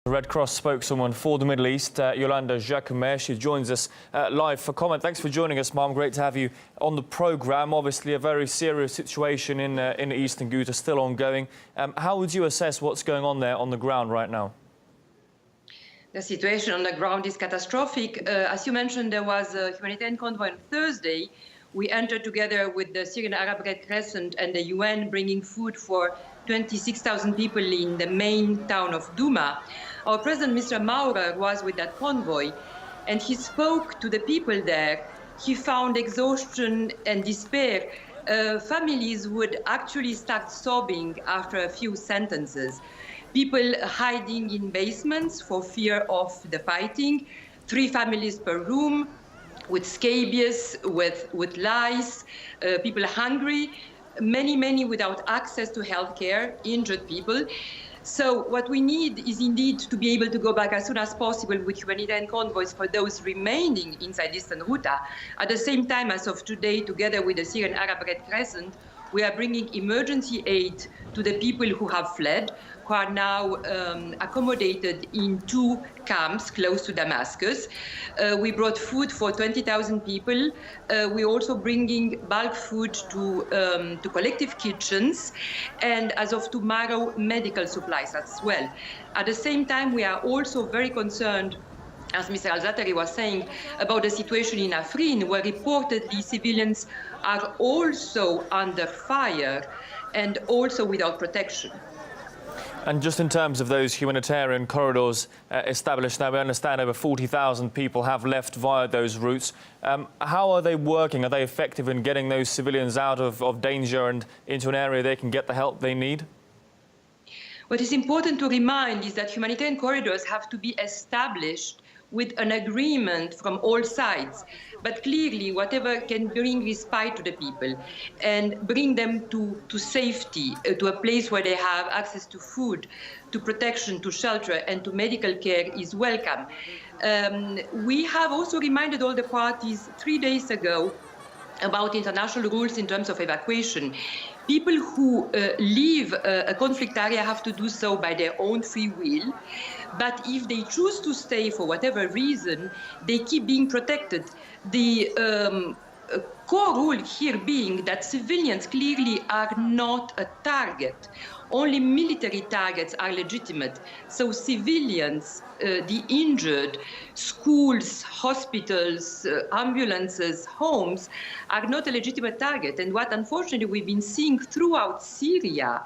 The Red Cross spokeswoman for the Middle East, Iolanda Jaquemet, she joins us live for comment. Thanks for joining us, Mom. Great to have you on the programme. Obviously, a very serious situation in the eastern Ghouta still ongoing. How would you assess what's going on there on the ground right now? The situation on the ground is catastrophic. As you mentioned, there was a humanitarian convoy on Thursday. We entered together with the Syrian Arab Red Crescent and the UN, bringing food for 26,000 people in the main town of Douma. Our President, Mr. Maurer, was with that convoy, and he spoke to the people there. He found exhaustion and despair. Families would actually start sobbing after a few sentences. People hiding in basements for fear of the fighting, 3 families per room, with scabies, with lice, people hungry, many without access to health care, injured people. So what we need is indeed to be able to go back as soon as possible with humanitarian convoys for those remaining inside eastern Ghouta. At the same time, as of today, together with the Syrian Arab Red Crescent, we are bringing emergency aid to the people who have fled, who are now accommodated in 2 camps close to Damascus. We brought food for 20,000 people. We're also bringing bulk food to collective kitchens, and as of tomorrow, medical supplies as well. At the same time, we are also very concerned, as Mr. Al-Zatari was saying, about the situation in Afrin, where reportedly civilians are also under fire and also without protection. And just in terms of those humanitarian corridors established now, we understand over 40,000 people have left via those routes. How are they working? Are they effective in getting those civilians out of danger and into an area they can get the help they need? What is important to remind is that humanitarian corridors have to be established with an agreement from all sides, but clearly whatever can bring respite to the people and bring them to safety, to a place where they have access to food, to protection, to shelter, and to medical care is welcome. We have also reminded all the parties 3 days ago about international rules in terms of evacuation. People who leave a conflict area have to do so by their own free will, but if they choose to stay for whatever reason, they keep being protected. The core rule here being that civilians clearly are not a target. Only military targets are legitimate. So civilians, the injured, schools, hospitals, ambulances, homes are not a legitimate target. And what unfortunately we've been seeing throughout Syria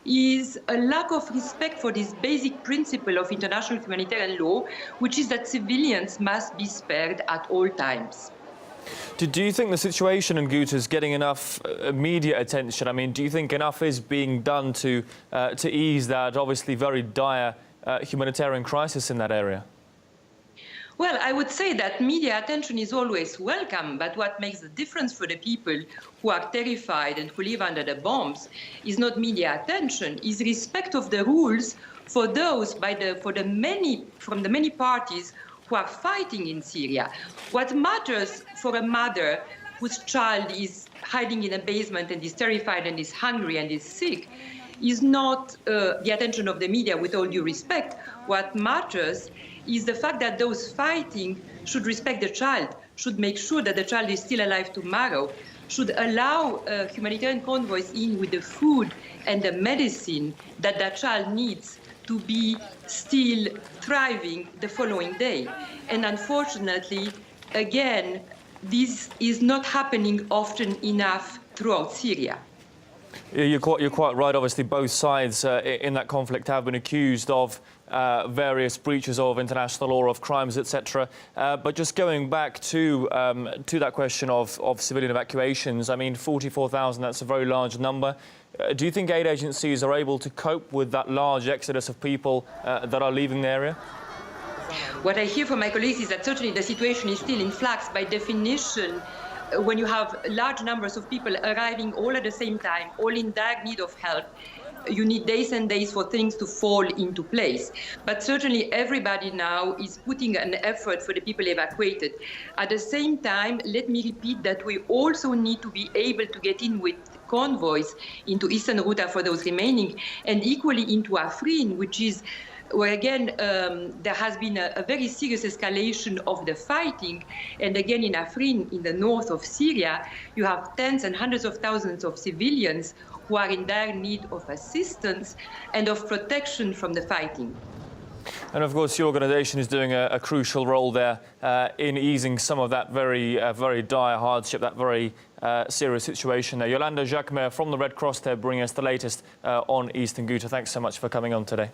is a lack of respect for this basic principle of international humanitarian law, which is that civilians must be spared at all times. Do you think the situation in Ghouta is getting enough media attention? I mean, do you think enough is being done to ease that obviously very dire humanitarian crisis in that area? Well, I would say that media attention is always welcome, but what makes the difference for the people who are terrified and who live under the bombs is not media attention, is respect of the rules for those from the many parties who are fighting in Syria. What matters for a mother whose child is hiding in a basement and is terrified and is hungry and is sick is not the attention of the media, with all due respect. What matters is the fact that those fighting should respect the child, should make sure that the child is still alive tomorrow, should allow humanitarian convoys in with the food and the medicine that that child needs to be still thriving the following day. And unfortunately, again, this is not happening often enough throughout Syria. You're quite right. Obviously, both sides in that conflict have been accused of various breaches of international law, of crimes, etc. But just going back to that question of civilian evacuations, I mean, 44,000, that's a very large number. Do you think aid agencies are able to cope with that large exodus of people that are leaving the area? What I hear from my colleagues is that certainly the situation is still in flux. By definition, when you have large numbers of people arriving all at the same time, all in dire need of help, you need days and days for things to fall into place. But certainly everybody now is putting an effort for the people evacuated. At the same time, let me repeat that we also need to be able to get in with convoys into eastern Ghouta for those remaining, and equally into Afrin, which is where again there has been a very serious escalation of the fighting. And again in Afrin, in the north of Syria, you have tens and hundreds of thousands of civilians who are in dire need of assistance and of protection from the fighting. And of course, your organisation is doing a crucial role there in easing some of that very dire hardship, that very serious situation there. Iolanda Jaquemet from the Red Cross there, bringing us the latest on Eastern Ghouta. Thanks so much for coming on today.